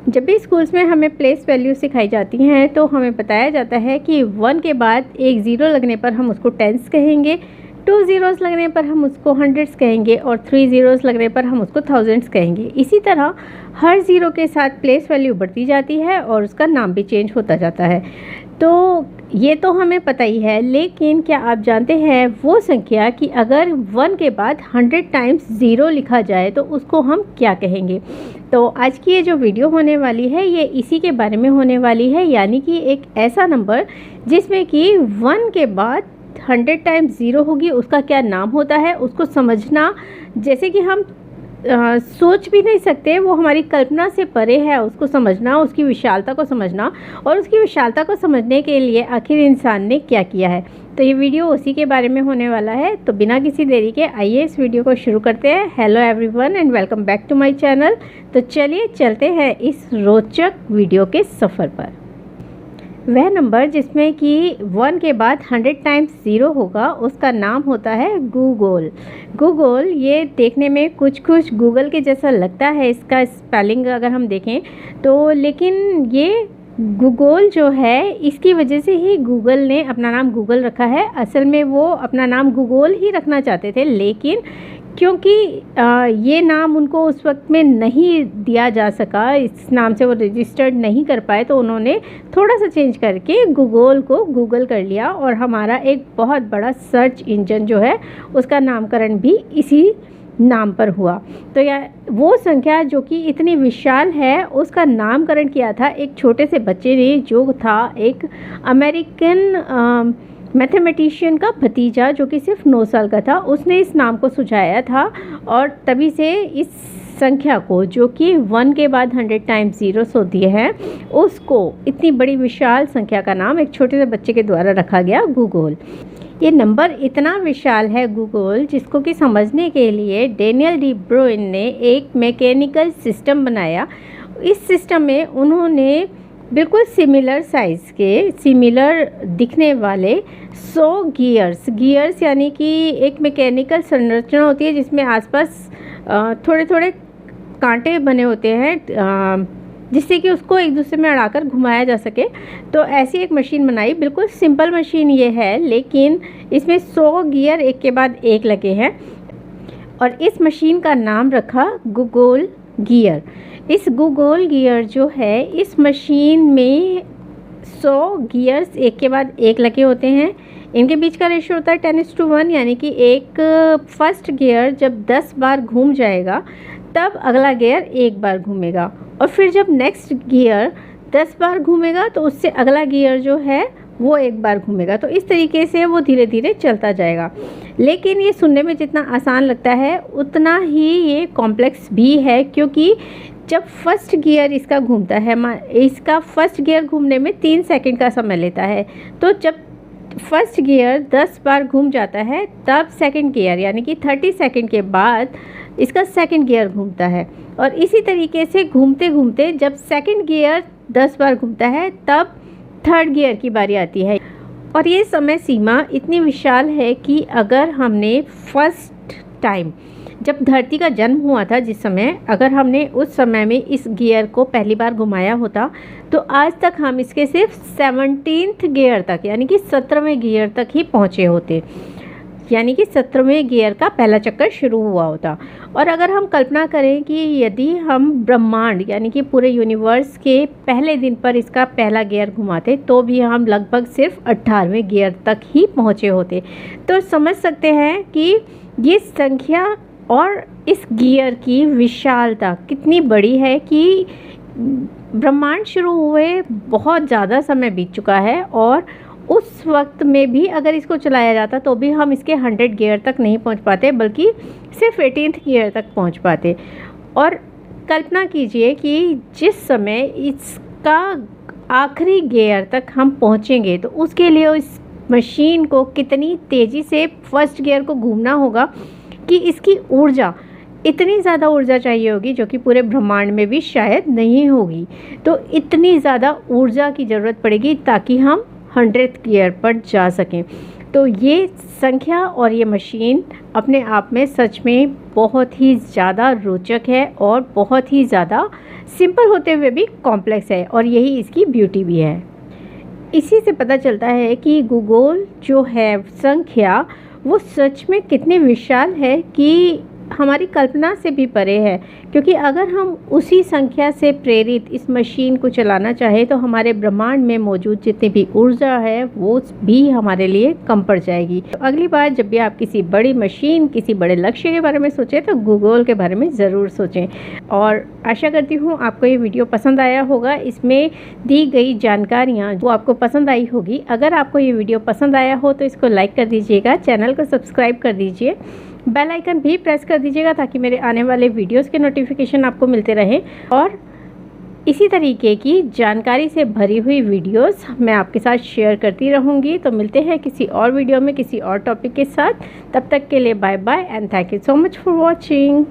जब भी स्कूल्स में हमें प्लेस वैल्यू सिखाई जाती हैं तो हमें बताया जाता है कि 1 के बाद एक ज़ीरो लगने पर हम उसको टेंस कहेंगे, 2 ज़ीरोज़ लगने पर हम उसको हंड्रेड्स कहेंगे और 3 ज़ीरोज़ लगने पर हम उसको थाउजेंड्स कहेंगे। इसी तरह हर ज़ीरो के साथ प्लेस वैल्यू बढ़ती जाती है और उसका नाम भी चेंज होता जाता है। तो ये तो हमें पता ही है, लेकिन क्या आप जानते हैं वो संख्या कि अगर 1 के बाद 100 टाइम्स ज़ीरो लिखा जाए तो उसको हम क्या कहेंगे? तो आज की ये जो वीडियो होने वाली है ये इसी के बारे में होने वाली है, यानी कि एक ऐसा नंबर जिसमें कि 1 के बाद 100 टाइम्स ज़ीरो होगी, उसका क्या नाम होता है उसको समझना जैसे कि हम सोच भी नहीं सकते, वो हमारी कल्पना से परे है उसको समझना, उसकी विशालता को समझना। और उसकी विशालता को समझने के लिए आखिर इंसान ने क्या किया है, तो ये वीडियो उसी के बारे में होने वाला है। तो बिना किसी देरी के आइए इस वीडियो को शुरू करते हैं। Hello everyone and welcome back to my channel. तो चलिए चलते हैं इस रोचक वीडियो के सफ़र पर। वह नंबर जिसमें कि 1 के बाद 100 टाइम्स ज़ीरो होगा उसका नाम होता है गूगल। गूगल ये देखने में कुछ गूगल के जैसा लगता है, इसका स्पेलिंग अगर हम देखें तो, लेकिन ये गूगल जो है इसकी वजह से ही गूगल ने अपना नाम गूगल रखा है। असल में वो अपना नाम गूगल ही रखना चाहते थे, लेकिन क्योंकि ये नाम उनको उस वक्त में नहीं दिया जा सका, इस नाम से वो रजिस्टर्ड नहीं कर पाए, तो उन्होंने थोड़ा सा चेंज करके गूगल को गूगल कर लिया और हमारा एक बहुत बड़ा सर्च इंजन जो है उसका नामकरण भी इसी नाम पर हुआ। तो यह वो संख्या जो कि इतनी विशाल है उसका नामकरण किया था एक छोटे से बच्चे ने, जो था एक अमेरिकन मैथमेटिशियन का भतीजा जो कि सिर्फ 9 साल का था। उसने इस नाम को सुझाया था और तभी से इस संख्या को, जो कि 1 के बाद 100 टाइम्स ज़ीरोस होती है, उसको इतनी बड़ी विशाल संख्या का नाम एक छोटे से बच्चे के द्वारा रखा गया गूगल। ये नंबर इतना विशाल है गूगल, जिसको कि समझने के लिए डेनियल डी ब्रुइन ने एक मैकेनिकल सिस्टम बनाया। इस सिस्टम में उन्होंने बिल्कुल सिमिलर साइज़ के, सिमिलर दिखने वाले 100 गियर्स यानी कि एक मैकेनिकल संरचना होती है जिसमें आसपास थोड़े थोड़े कांटे बने होते हैं, जिससे कि उसको एक दूसरे में अड़ाकर घुमाया जा सके। तो ऐसी एक मशीन बनाई। बिल्कुल सिंपल मशीन ये है, लेकिन इसमें 100 गियर एक के बाद एक लगे हैं और इस मशीन का नाम रखा गूगल गियर। इस गूगल गियर जो है, इस मशीन में 100 गियर्स एक के बाद एक लगे होते हैं। इनके बीच का रेशियो होता है 10:1, यानी कि एक फर्स्ट गियर जब 10 बार घूम जाएगा तब अगला गियर एक बार घूमेगा, और फिर जब नेक्स्ट गियर 10 बार घूमेगा तो उससे अगला गियर जो है वो एक बार घूमेगा। तो इस तरीके से वो धीरे धीरे चलता जाएगा। लेकिन ये सुनने में जितना आसान लगता है उतना ही ये कॉम्प्लेक्स भी है, क्योंकि जब फर्स्ट गियर इसका घूमता है, इसका फर्स्ट गियर घूमने में 3 सेकंड का समय लेता है। तो जब फर्स्ट गियर 10 बार घूम जाता है तब सेकंड गियर यानी कि 30 सेकंड के बाद इसका सेकंड गियर घूमता है, और इसी तरीके से घूमते घूमते जब सेकंड गियर 10 बार घूमता है तब थर्ड गियर की बारी आती है। और ये समय सीमा इतनी विशाल है कि अगर हमने फर्स्ट टाइम जब धरती का जन्म हुआ था, जिस समय, अगर हमने उस समय में इस गियर को पहली बार घुमाया होता तो आज तक हम इसके सिर्फ 17th गियर तक यानी कि 17वें गियर तक ही पहुँचे होते, यानी कि 17वें गियर का पहला चक्कर शुरू हुआ होता। और अगर हम कल्पना करें कि यदि हम ब्रह्मांड यानी कि पूरे यूनिवर्स के पहले दिन पर इसका पहला गियर घुमाते तो भी हम लगभग सिर्फ 18वें गियर तक ही पहुँचे होते। तो समझ सकते हैं कि ये संख्या और इस गियर की विशालता कितनी बड़ी है कि ब्रह्मांड शुरू हुए बहुत ज़्यादा समय बीत चुका है, और उस वक्त में भी अगर इसको चलाया जाता तो भी हम इसके 100 गियर तक नहीं पहुंच पाते, बल्कि सिर्फ 18th गियर तक पहुंच पाते। और कल्पना कीजिए कि जिस समय इसका आखिरी गियर तक हम पहुंचेंगे तो उसके लिए इस मशीन को कितनी तेज़ी से फर्स्ट गियर को घूमना होगा कि इसकी ऊर्जा, इतनी ज़्यादा ऊर्जा चाहिए होगी जो कि पूरे ब्रह्मांड में भी शायद नहीं होगी। तो इतनी ज़्यादा ऊर्जा की ज़रूरत पड़ेगी ताकि हम 100th गियर पर जा सकें। तो ये संख्या और ये मशीन अपने आप में सच में बहुत ही ज़्यादा रोचक है और बहुत ही ज़्यादा सिंपल होते हुए भी कॉम्प्लेक्स है, और यही इसकी ब्यूटी भी है। इसी से पता चलता है कि भूगोल जो है संख्या वो सच में कितनी विशाल है कि हमारी कल्पना से भी परे है, क्योंकि अगर हम उसी संख्या से प्रेरित इस मशीन को चलाना चाहें तो हमारे ब्रह्मांड में मौजूद जितनी भी ऊर्जा है वो भी हमारे लिए कम पड़ जाएगी। तो अगली बार जब भी आप किसी बड़ी मशीन, किसी बड़े लक्ष्य के बारे में सोचें तो भूगोल के बारे में ज़रूर सोचें। और आशा करती हूँ आपको ये वीडियो पसंद आया होगा, इसमें दी गई जानकारियाँ वो आपको पसंद आई होगी। अगर आपको ये वीडियो पसंद आया हो तो इसको लाइक कर दीजिएगा, चैनल को सब्सक्राइब कर दीजिए, बेल आइकन भी प्रेस कर दीजिएगा ताकि मेरे आने वाले वीडियोस के नोटिफिकेशन आपको मिलते रहें। और इसी तरीके की जानकारी से भरी हुई वीडियोस मैं आपके साथ शेयर करती रहूँगी। तो मिलते हैं किसी और वीडियो में किसी और टॉपिक के साथ। तब तक के लिए bye bye and thank you so much for watching.